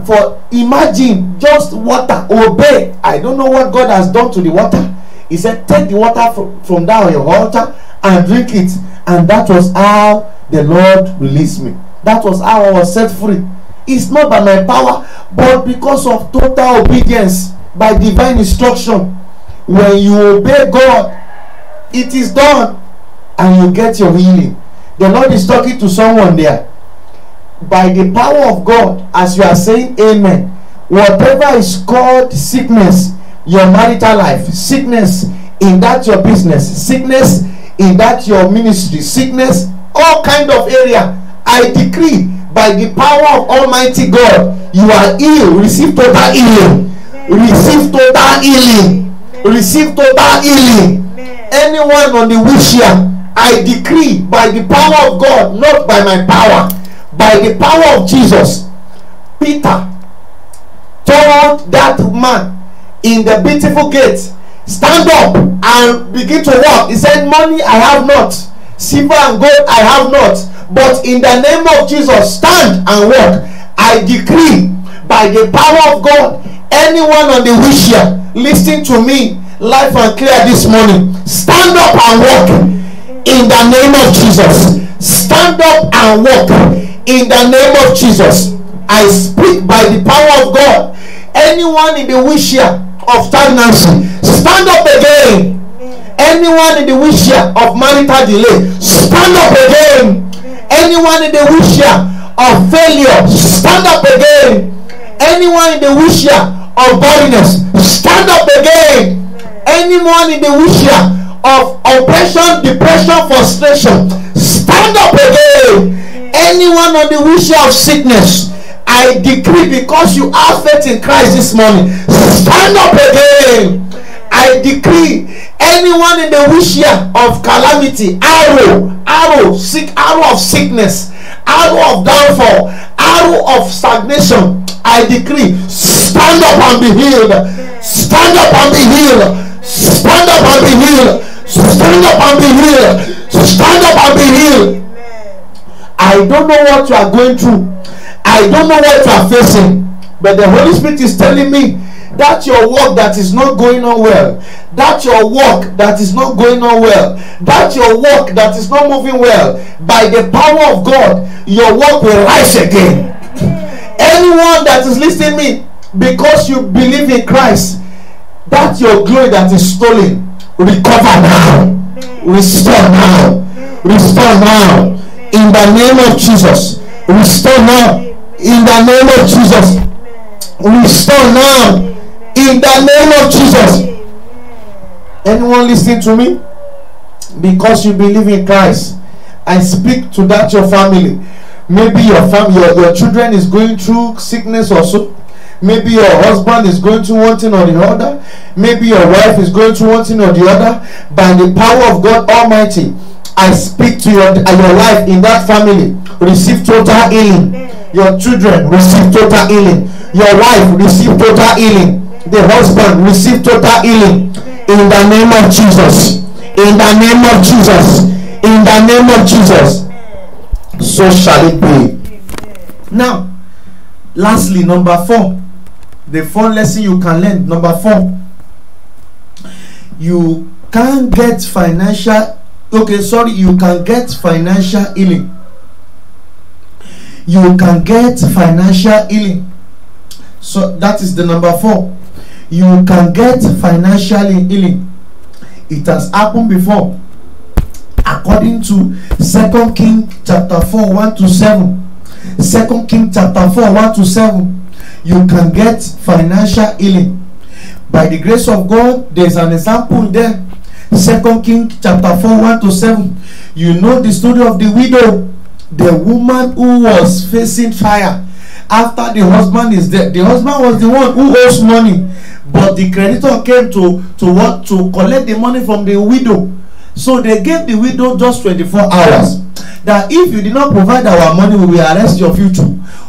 For imagine, just water, obey. I don't know what God has done to the water. He said, take the water from down your altar and drink it. And that was how the Lord released me. That was how I was set free. It's not by my power, but because of total obedience by divine instruction. When you obey God, it is done, and you get your healing. The Lord is talking to someone there. By the power of God, as you are saying amen, whatever is called sickness, your marital life, sickness in that your business, sickness in that your ministry, sickness, all kind of area, I decree by the power of Almighty God, you are healed. Receive total healing. Receive total healing. Receive total healing. Anyone on the wheelchair, I decree by the power of God, not by my power, by the power of Jesus. Peter told that man in the beautiful gate, stand up and begin to walk. He said, money I have not, silver and gold I have not, but in the name of Jesus, stand and walk. I decree by the power of God, anyone on the wheelchair listening to me live and clear this morning, stand up and walk in the name of Jesus. Stand up and walk in the name of Jesus. I speak by the power of God. Anyone in the wheelchair of stagnancy, stand up again. Anyone in the wheelchair of marital delay, stand up again. Anyone in the wheelchair of failure, stand up again. Anyone in the wheelchair of barrenness, stand up again. Anyone in the wheelchair of oppression, depression, frustration, stand up again. Anyone on the wheelchair of sickness, I decree, because you have faith in Christ this morning, stand up again. I decree, anyone in the wheelchair of calamity, arrow of sickness, arrow of downfall, arrow of stagnation, I decree, stand up and be healed. Stand up and be healed. Stand up and be healed. Stand up and be healed. Stand up and be healed. I don't know what you are going through. I don't know what you are facing. But the Holy Spirit is telling me that your work that is not going on well, that your work that is not going on well, that your work that is not moving well, by the power of God, your work will rise again. Anyone that is listening to me, because you believe in Christ, that your glory that is stolen, recover now, restore now, Restore now. In the name of Jesus. Restore now. In the name of Jesus. Restore now. In the name of Jesus. Anyone listening to me? Because you believe in Christ, I speak to that your family. Maybe your family, your children is going through sickness also. Maybe your husband is going through one thing or the other. Maybe your wife is going through one thing or the other. By the power of God Almighty, I speak to your life in that family. Receive total healing. Your children receive total healing. Your wife receive total healing. The husband receive total healing. In the name of Jesus. In the name of Jesus. In the name of Jesus. So shall it be. Now, lastly, number 4. The 4th lesson you can learn. Number 4. You can get financial. You can get financial healing. You can get financial healing. So that is the number 4. You can get financial healing. It has happened before. According to 2 Kings chapter 4, 1-7. 2 Kings chapter 4, 1-7. You can get financial healing. By the grace of God, there is an example there. 2 Kings chapter 4, 1-7. You know the story of the widow, the woman who was facing fire after the husband is dead. The husband was the one who owes money, but the creditor came to collect the money from the widow. So they gave the widow just 24 hours. That if you did not provide our money, we will arrest your future.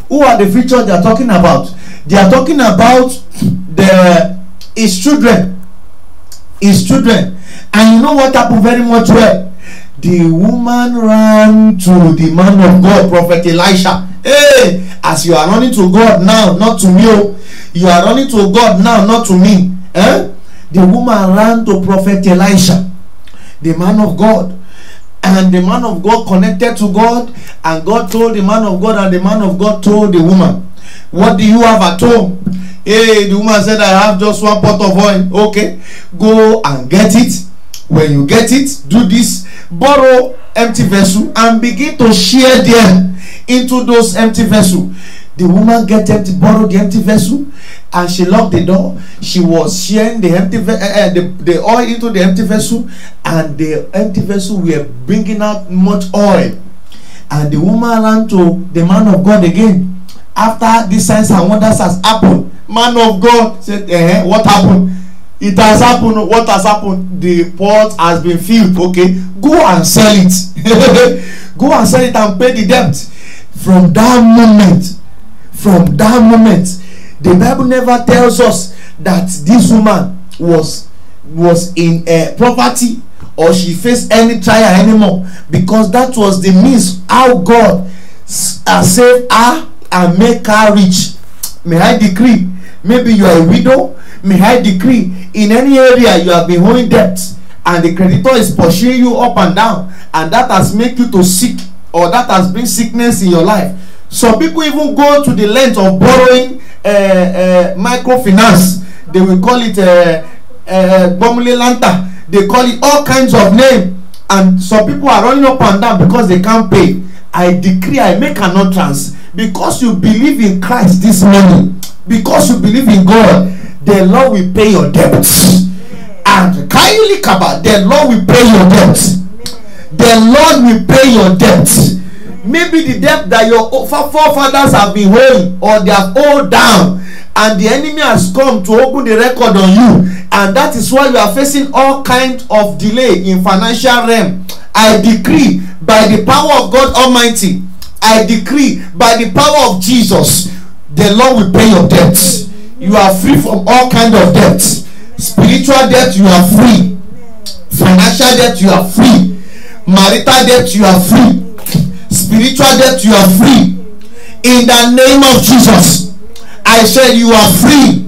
Who are the future they are talking about? They are talking about his children. His children. And you know what happened very much well? The woman ran to the man of God, Prophet Elisha. Hey, as you are running to God now, not to me. You are running to God now, not to me. The woman ran to Prophet Elisha, the man of God. And the man of God connected to God. And God told the man of God, and the man of God told the woman, what do you have at home? Hey, the woman said, I have just 1 pot of oil. Okay, go and get it. When you get it, do this. Borrow empty vessel and begin to share them into those empty vessels. The woman borrowed the empty vessel, and she locked the door. She was sharing the empty the oil into the empty vessel, and the empty vessel were bringing out much oil. And the woman ran to the man of God again. After these signs and wonders has happened, man of God said, what happened? It has happened. What has happened? The pot has been filled. Okay, go and sell it. Go and sell it and pay the debt. From that moment, the Bible never tells us that this woman was in poverty or she faced any trial anymore, because that was the means how God saved her and make her rich. May I decree, maybe you are a widow, may I decree, in any area you have been owing debt and the creditor is pursuing you up and down, and that has made you to sick, or that has been sickness in your life. Some people even go to the length of borrowing microfinance. They will call it Bomule Lanta. They call it all kinds of names, and some people are running up and down because they can't pay. I decree, I make an utterance, because you believe in Christ this morning, because you believe in God, the Lord will pay your debts. And the Lord will pay your debts. The Lord will pay your debts. Maybe the debt that your forefathers have been owing, or they have owed down, and the enemy has come to open the record on you, and that is why you are facing all kinds of delay in financial realm. I decree by the power of God Almighty, I decree by the power of Jesus, the Lord will pay your debts. You are free from all kinds of debts. Spiritual debt, you are free. Financial debt, you are free. Marital debt, you are free. Spiritual debt, you are free. In the name of Jesus, I said you are free.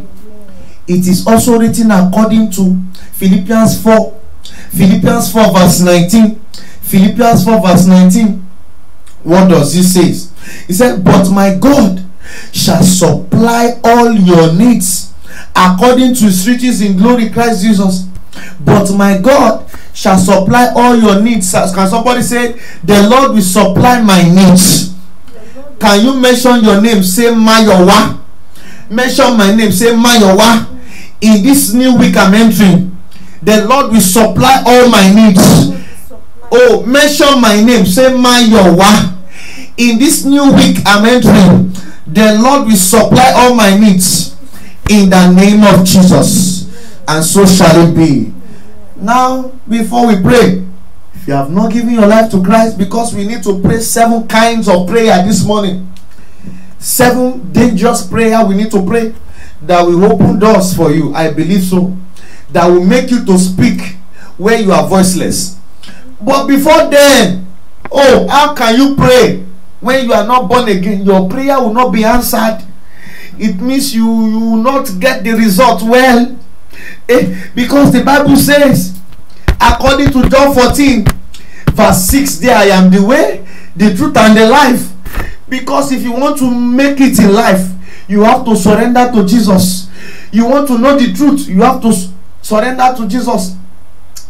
It is also written according to Philippians 4 verse 19. Philippians 4 verse 19. What does it say? It said, but my God shall supply all your needs according to his riches in glory, Christ Jesus. But my God shall supply all your needs. Can somebody say, the Lord will supply my needs? Can you mention your name? Say Mayowa. Mention my name. Say Mayowa. In this new week I'm entering, the Lord will supply all my needs. Oh, mention my name. Say Mayowa. In this new week I'm entering, the Lord will supply all my needs in the name of Jesus. And so shall it be. Now, before we pray, if you have not given your life to Christ, because we need to pray 7 kinds of prayer this morning. 7 dangerous prayer we need to pray that will open doors for you. I believe so. That will make you to speak where you are voiceless. But before then, oh, how can you pray when you are not born again? Your prayer will not be answered. It means you will not get the result well. Because the Bible says, according to John 14 verse 6, there, I am the way, the truth, and the life. Because if you want to make it in life, you have to surrender to Jesus. You want to know the truth, you have to surrender to Jesus.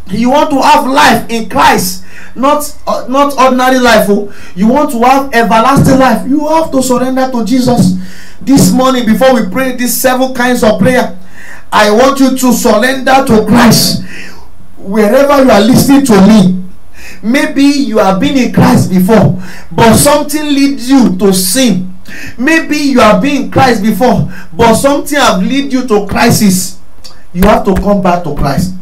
You want to have life in Christ, not ordinary life. Oh. You want to have everlasting life, you have to surrender to Jesus. This morning, before we pray these 7 kinds of prayer, I want you to surrender to Christ. Wherever you are listening to me, maybe you have been in Christ before, but something leads you to sin. Maybe you have been in Christ before, but something have led you to crisis. You have to come back to Christ.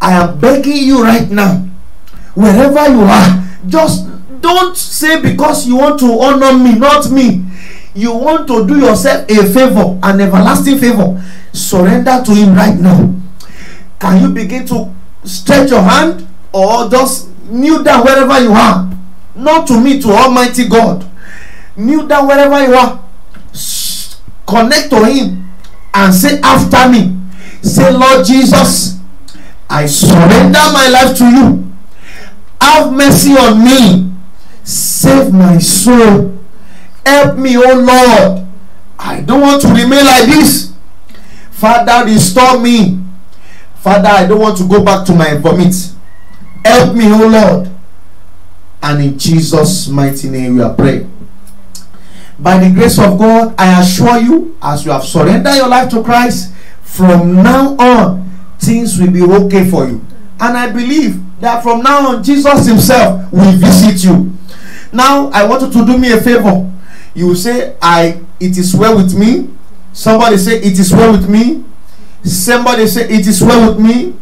I am begging you right now, wherever you are, just don't say because you want to honor me, not me. You want to do yourself a favor, an everlasting favor. Surrender to him right now. Can you begin to stretch your hand, or just kneel down wherever you are? Not to me, to Almighty God. Kneel down wherever you are. Connect to him and say after me. Say, Lord Jesus, I surrender my life to you. Have mercy on me. Save my soul. Help me, oh Lord. I don't want to remain like this. Father, restore me. Father, I don't want to go back to my vomit. Help me, oh Lord. And in Jesus' mighty name we are praying. By the grace of God, I assure you, as you have surrendered your life to Christ, from now on, things will be okay for you. And I believe that from now on, Jesus himself will visit you. Now, I want you to do me a favor. You will say, it is well with me. Somebody say, it is well with me. Somebody say, it is well with me.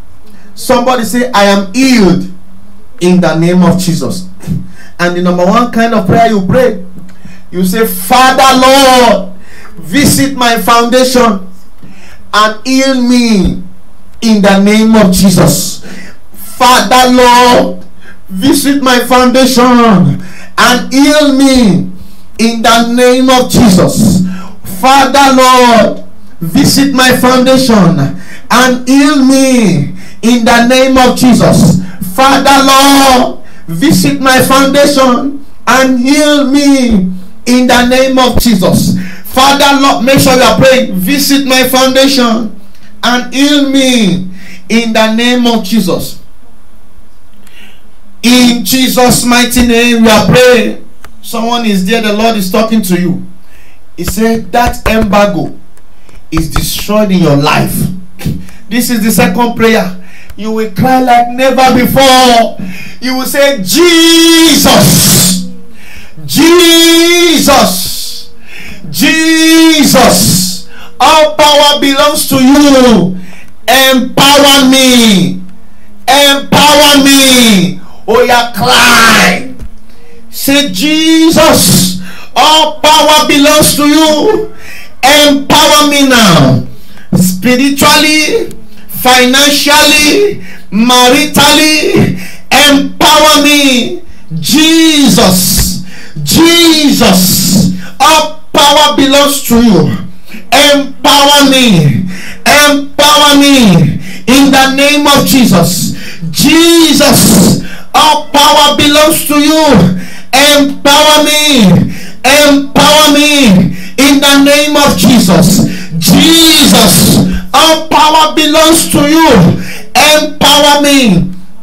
Somebody say, I am healed in the name of Jesus. And the number 1 kind of prayer you pray, you say, Father Lord, visit my foundation and heal me in the name of Jesus. Father Lord, visit my foundation and heal me in the name of Jesus. Father Lord, visit my foundation and heal me in the name of Jesus. Father Lord, visit my foundation and heal me in the name of Jesus. Father Lord, make sure you are praying. Visit my foundation and heal me in the name of Jesus. In Jesus' mighty name we are praying. Someone is there, the Lord is talking to you. He said that embargo is destroyed in your life. This is the second prayer. You will cry like never before. You will say, Jesus, Jesus, Jesus, all power belongs to you. Empower me, empower me. Oh yeah, cry. Say, Jesus, all power belongs to you. Empower me now, spiritually, financially, maritally. Empower me, Jesus, Jesus, all power belongs to you. Empower me, empower me in the name of Jesus. Jesus, all power belongs to you. Empower me, empower me in the name of Jesus. Jesus, all power belongs to you. Empower me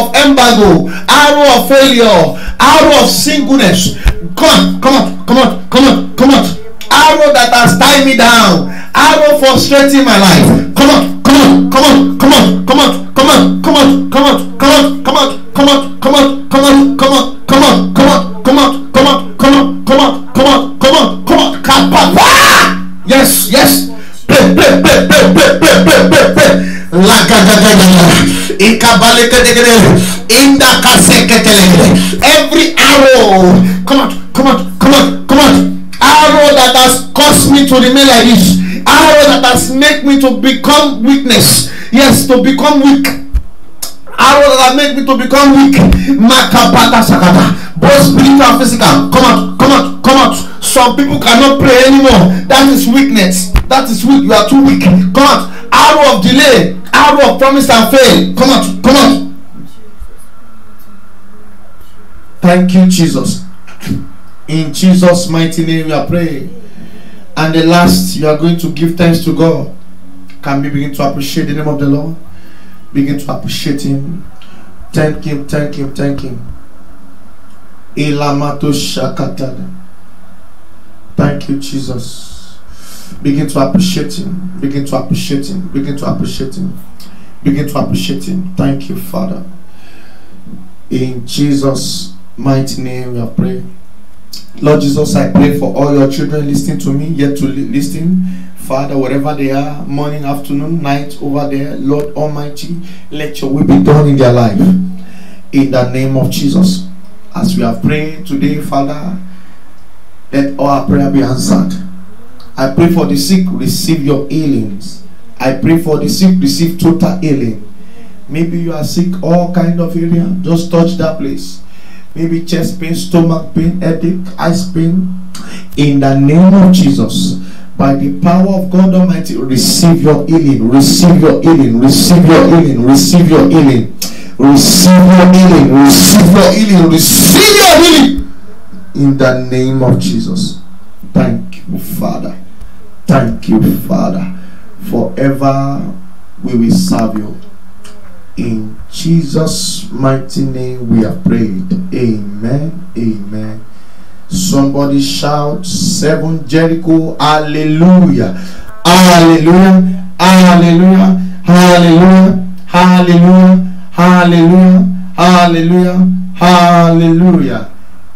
arrow of embargo, arrow of failure, arrow of singleness. Come on. Arrow that has tied me down, arrow frustrating my life. Come on. Yes. Every arrow, come on. Arrow that has caused me to remain like this. Arrow that has made me to become weakness. Yes, to become weak. Arrow that has made me to become weak. Both spiritual and physical. Come out. Some people cannot pray anymore. That is weakness. That is weak. You are too weak. Come out. Arrow of delay. Arrow of promise and fail. Come out. Thank you, Jesus. In Jesus' mighty name we are praying. And the last, you are going to give thanks to God. Can we begin to appreciate the name of the Lord? Begin to appreciate Him. Thank Him. Ilamato Shakatada. Thank you, Jesus. Begin to appreciate Him. Begin to appreciate Him. Thank you, Father. In Jesus' mighty name we are praying. Lord Jesus, I pray for all your children listening to me, yet to listen. Father, wherever they are, morning, afternoon, night, over there, Lord Almighty, let your will be done in their life. In the name of Jesus. As we have prayed today, Father, let our prayer be answered. I pray for the sick, receive your healings. I pray for the sick, receive total healing. Maybe you are sick, all kind of area, just touch that place. Maybe chest pain, stomach pain, headache, eyes pain. In the name of Jesus, by the power of God Almighty, receive your healing. Receive your healing. Receive your healing. Receive your healing. Receive your healing. Receive your healing. Receive your healing. In the name of Jesus. Thank you, Father. Thank you, Father. Forever we will serve you. In Jesus' mighty name we are prayed. Amen. Somebody shout 7 Jericho. Hallelujah. Hallelujah.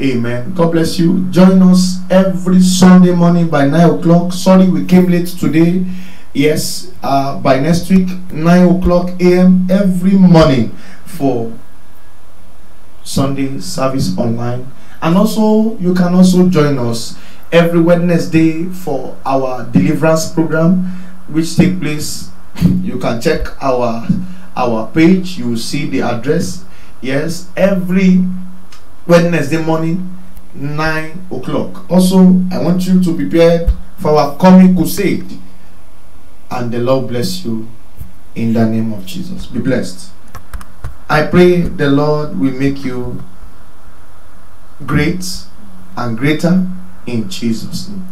Amen. God bless you. Join us every Sunday morning by 9 o'clock. Sorry we came late today. Yes, by next week 9 o'clock a.m. every morning for Sunday service online. And also you can also join us every Wednesday for our deliverance program, which take place. You can check our page, you will see the address. Yes, every Wednesday morning 9 o'clock. Also, I want you to be prepared for our coming crusade. And the Lord bless you in the name of Jesus. Be blessed. I pray the Lord will make you great and greater in Jesus' name.